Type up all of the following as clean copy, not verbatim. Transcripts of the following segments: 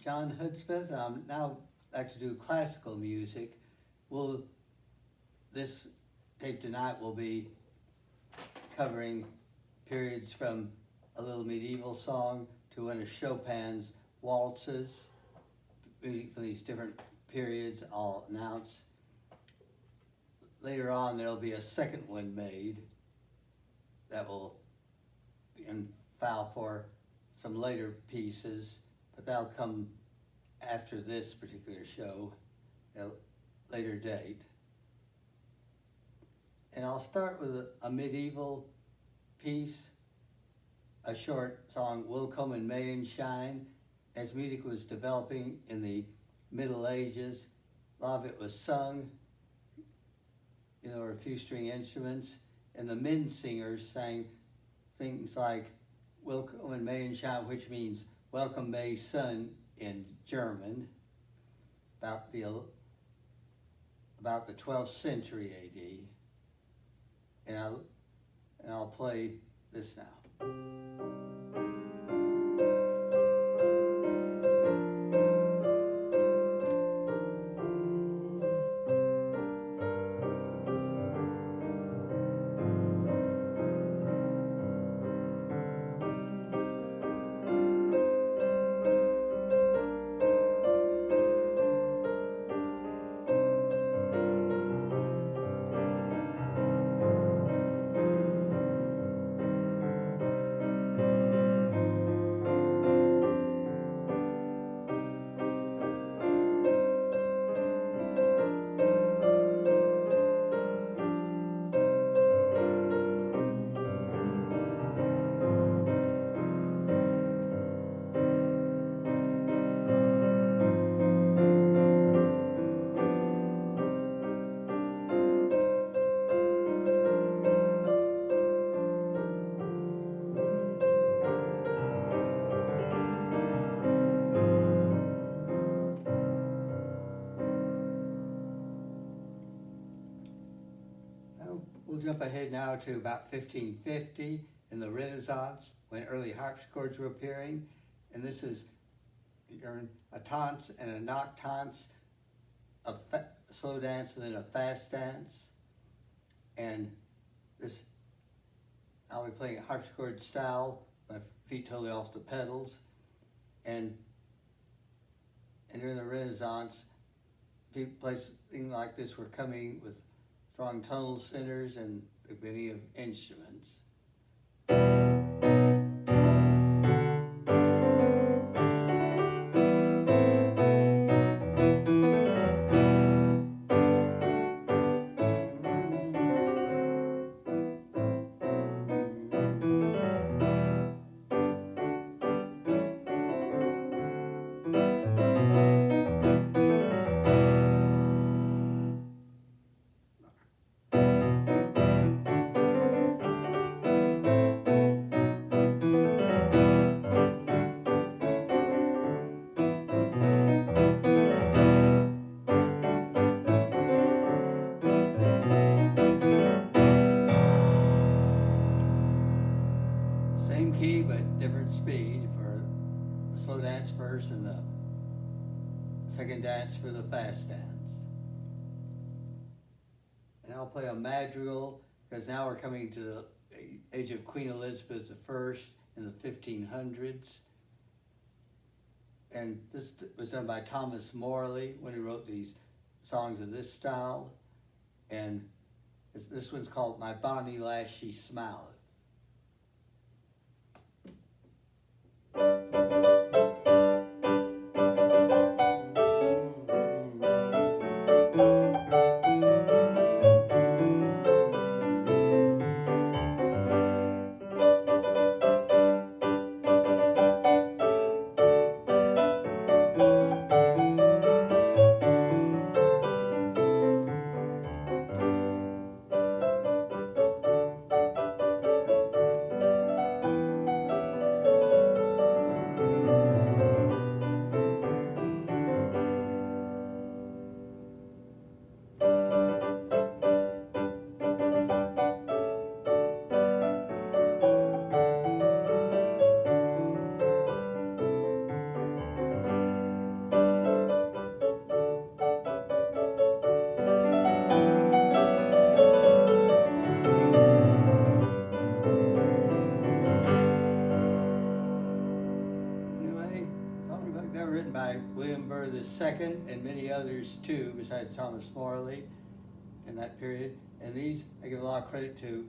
John Hudspeth, and I'm now like to do classical music. Will this tape tonight will be covering periods from a little medieval song to one of Chopin's waltzes, music for these different periods I'll announce. Later on there'll be a second one made that will be in file for some later pieces, but that'll come after this particular show at a later date. And I'll start with a medieval piece, a short song, Will Come in May and Shine. As music was developing in the Middle Ages, a lot of it was sung, or a few string instruments, and the men singers sang things like Will Come in May and Shine, which means Welcome May Sun in German, about the 12th century AD. And I'll play this now. We'll jump ahead now to about 1550 in the Renaissance, when early harpsichords were appearing. And this is a tance and a noctance, a slow dance and then a fast dance. And this, I'll be playing harpsichord style, my feet totally off the pedals. And during the Renaissance, people places things like this were coming with strong tonal centers and the beginning of instruments. Same key, but different speed for the slow dance first and the second dance for the fast dance. And I'll play a madrigal, because now we're coming to the age of Queen Elizabeth I in the 1500s. And this was done by Thomas Morley when he wrote these songs of this style. And this one's called My Bonnie Lass She Smileth. written by William Burr II and many others too, besides Thomas Morley in that period. And these I give a lot of credit to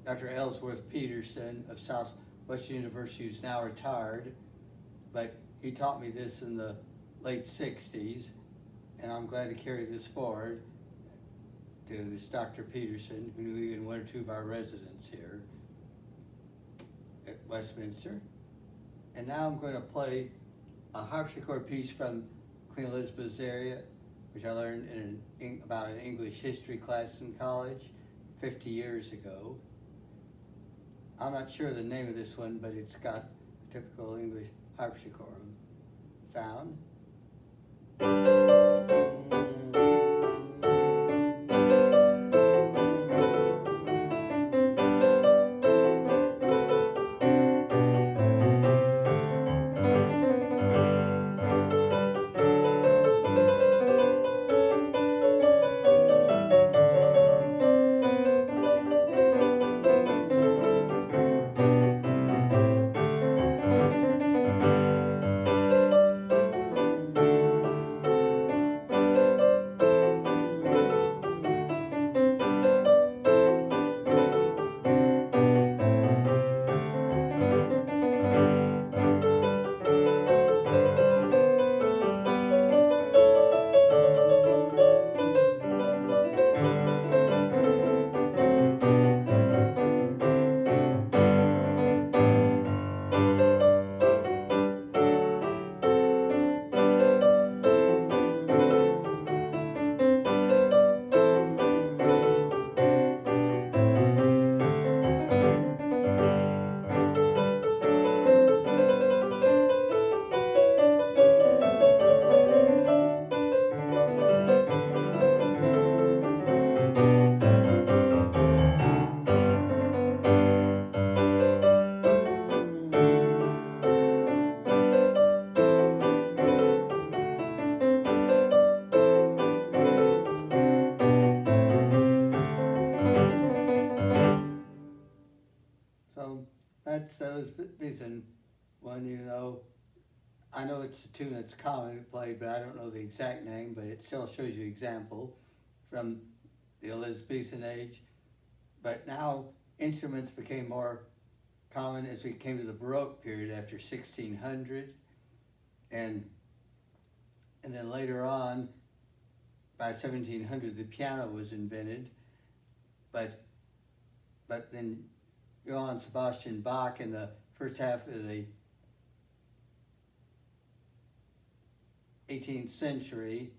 Dr. Ellsworth Peterson of Southwestern University, who's now retired, but he taught me this in the late 60s, and I'm glad to carry this forward to this Dr. Peterson, who knew even one or two of our residents here at Westminster. And now I'm going to play a harpsichord piece from Queen Elizabeth's area, which I learned about an English history class in college 50 years ago. I'm not sure the name of this one, but it's got a typical English harpsichord sound. So that's reason one, I know it's a tune that's commonly played, but I don't know the exact name, but it still shows you example from the Elizabethan age. But now instruments became more common as we came to the Baroque period after 1600, and then later on, by 1700, the piano was invented, but then Johann Sebastian Bach in the first half of the 18th century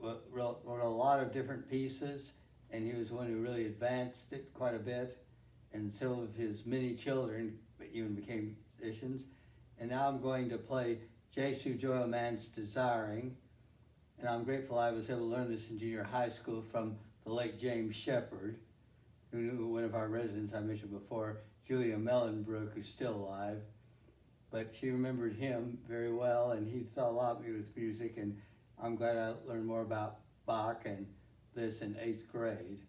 wrote a lot of different pieces, and he was the one who really advanced it quite a bit, and some of his many children even became musicians. And now I'm going to play Jesu Joy of Man's Desiring, and I'm grateful I was able to learn this in junior high school from the late James Shepard, who knew one of our residents I mentioned before, Julia Mellenbrook, who's still alive. But she remembered him very well, and he saw a lot of me with music, and I'm glad I learned more about Bach and this in 8th grade.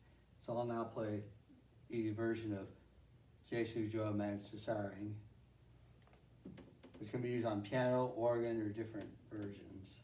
So I'll now play an easy version of Jesu Joy of Man's Desiring, which can be used on piano, organ, or different versions.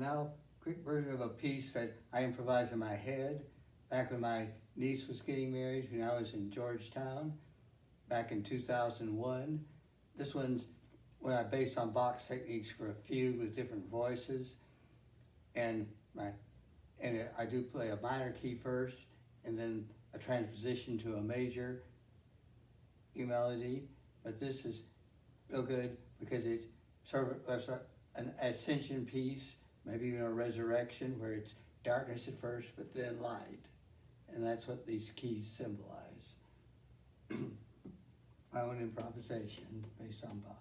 Now, quick version of a piece that I improvised in my head back when my niece was getting married, when I was in Georgetown, back in 2001. This one's when I based on box techniques for a fugue with different voices, and I do play a minor key first, and then a transposition to a major E melody. But this is real good because it sort of an ascension piece, maybe even a resurrection, where it's darkness at first, but then light. And that's what these keys symbolize. My own improvisation based on Bach.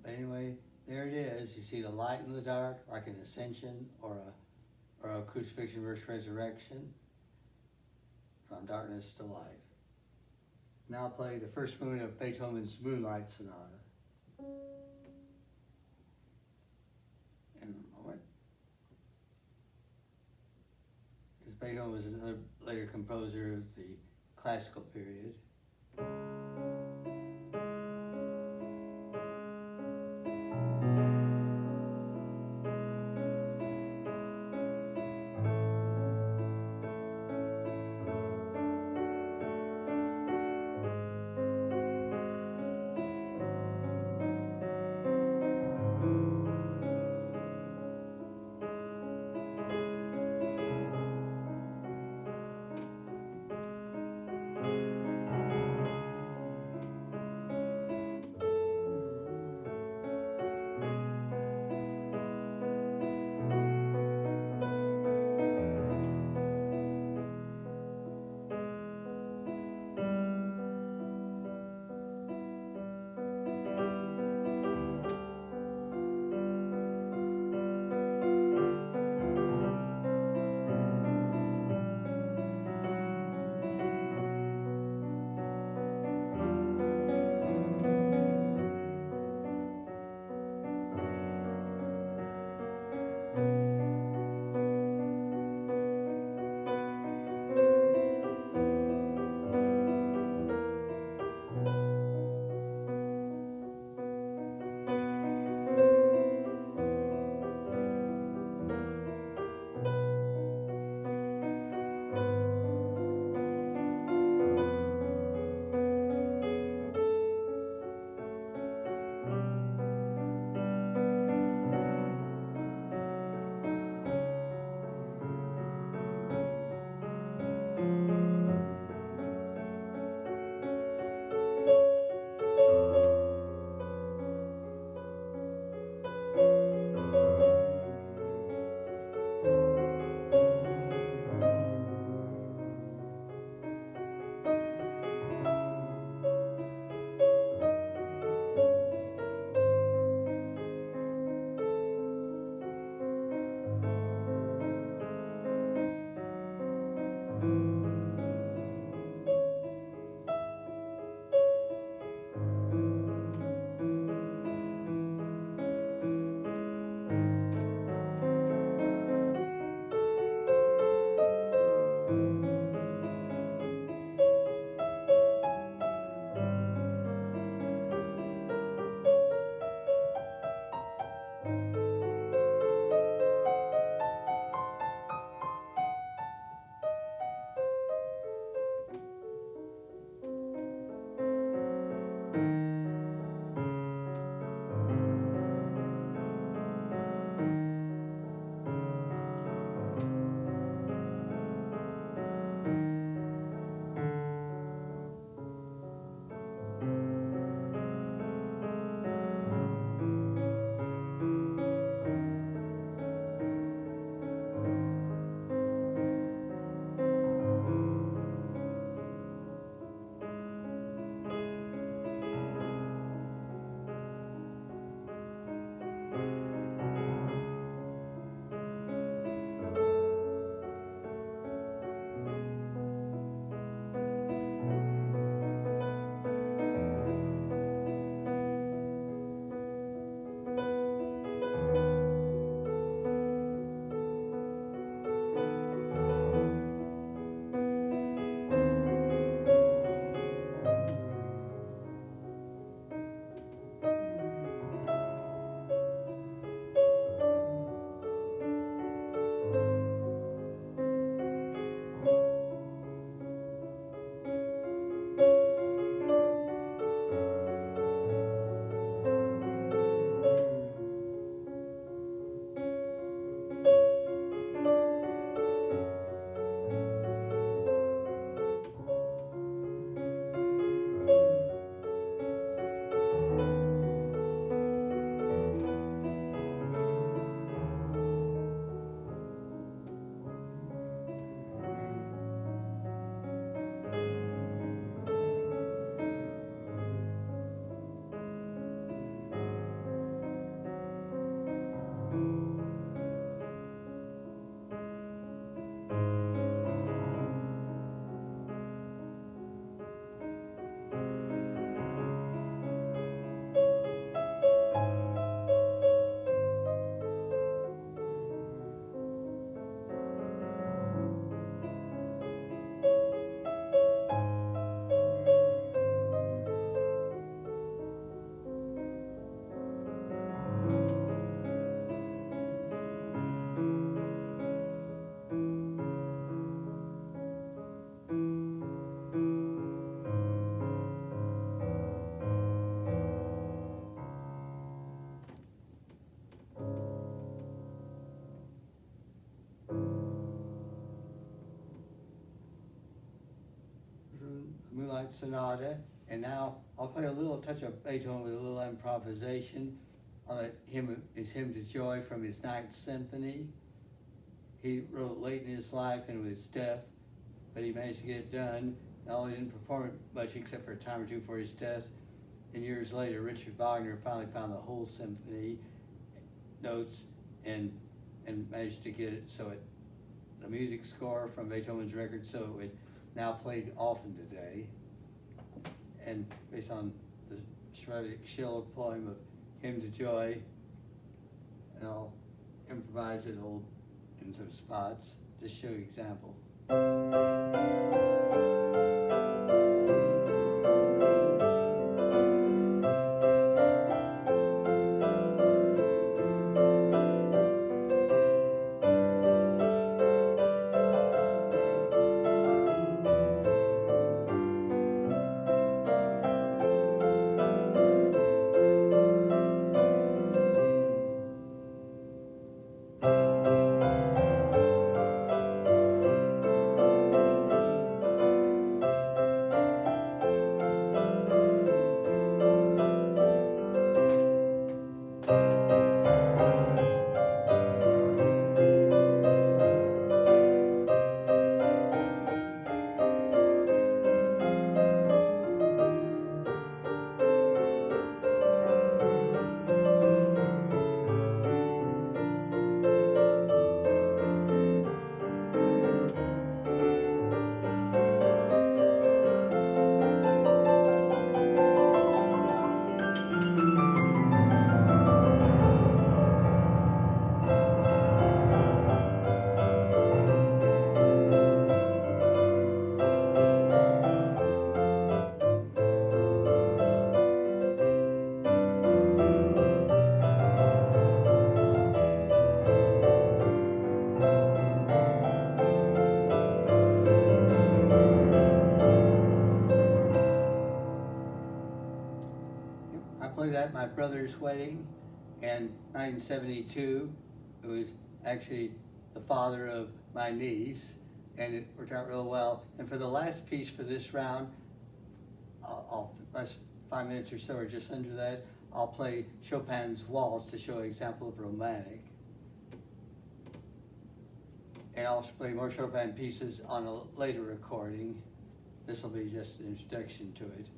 Anyway, there it is. You see the light in the dark, like an ascension or a crucifixion versus resurrection, from darkness to light. Now I'll play the first movement of Beethoven's Moonlight Sonata. In a moment. Because Beethoven was another later composer of the classical period. Ninth Sonata, and now I'll play a little touch of Beethoven with a little improvisation on his Hymn to Joy from his Ninth Symphony. He wrote late in his life and was deaf, but he managed to get it done. And although he didn't perform it much except for a time or two before his death, and years later, Richard Wagner finally found the whole symphony notes and managed to get it so the music score from Beethoven's record, so it now played often today. And based on the Schroedic Schiller poem of Hymn to Joy, and I'll improvise it in some spots, just show you example. At my brother's wedding in 1972, who was actually the father of my niece, and it worked out real well. And for the last piece for this round, last 5 minutes or so, or just under that, I'll play Chopin's Waltz to show an example of romantic. And I'll play more Chopin pieces on a later recording. This will be just an introduction to it.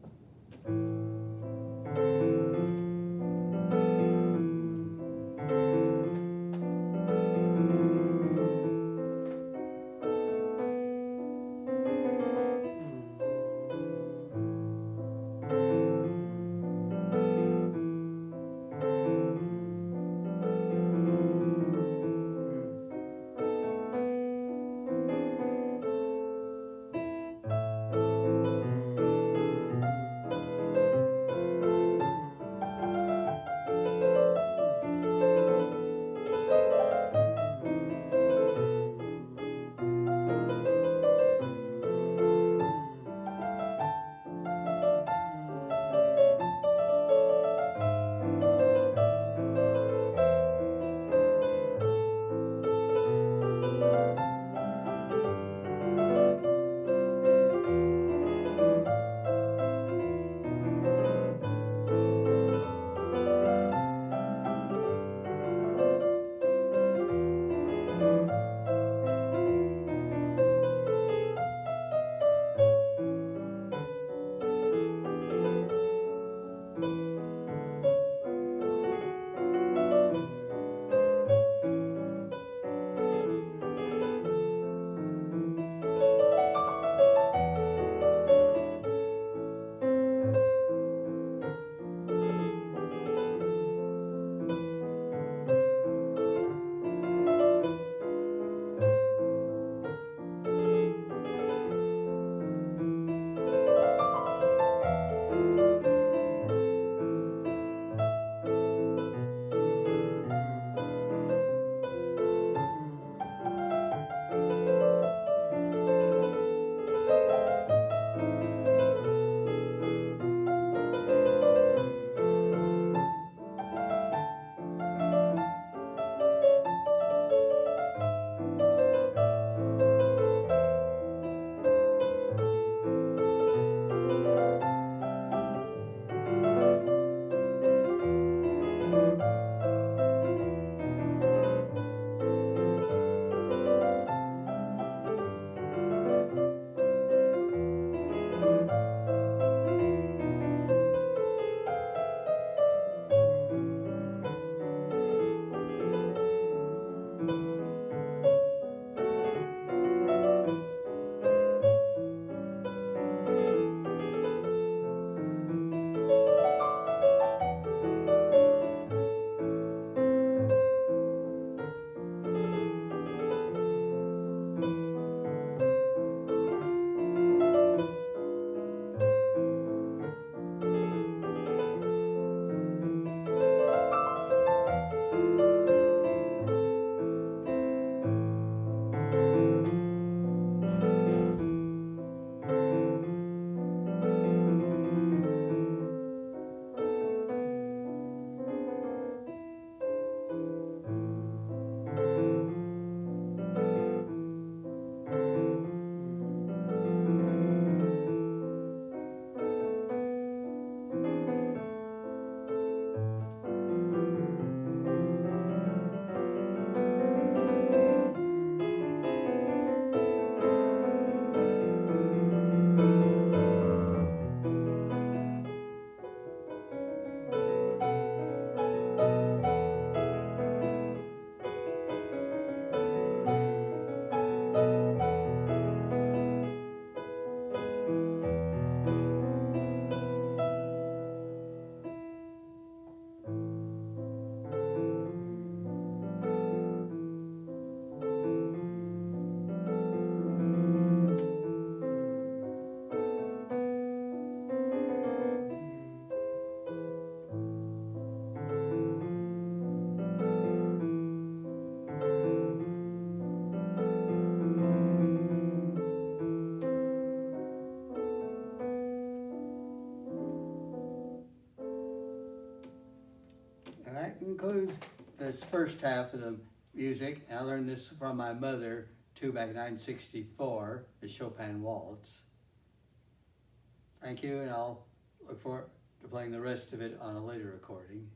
concludes this first half of the music. And I learned this from my mother too back in 1964, the Chopin Waltz. Thank you, and I'll look forward to playing the rest of it on a later recording.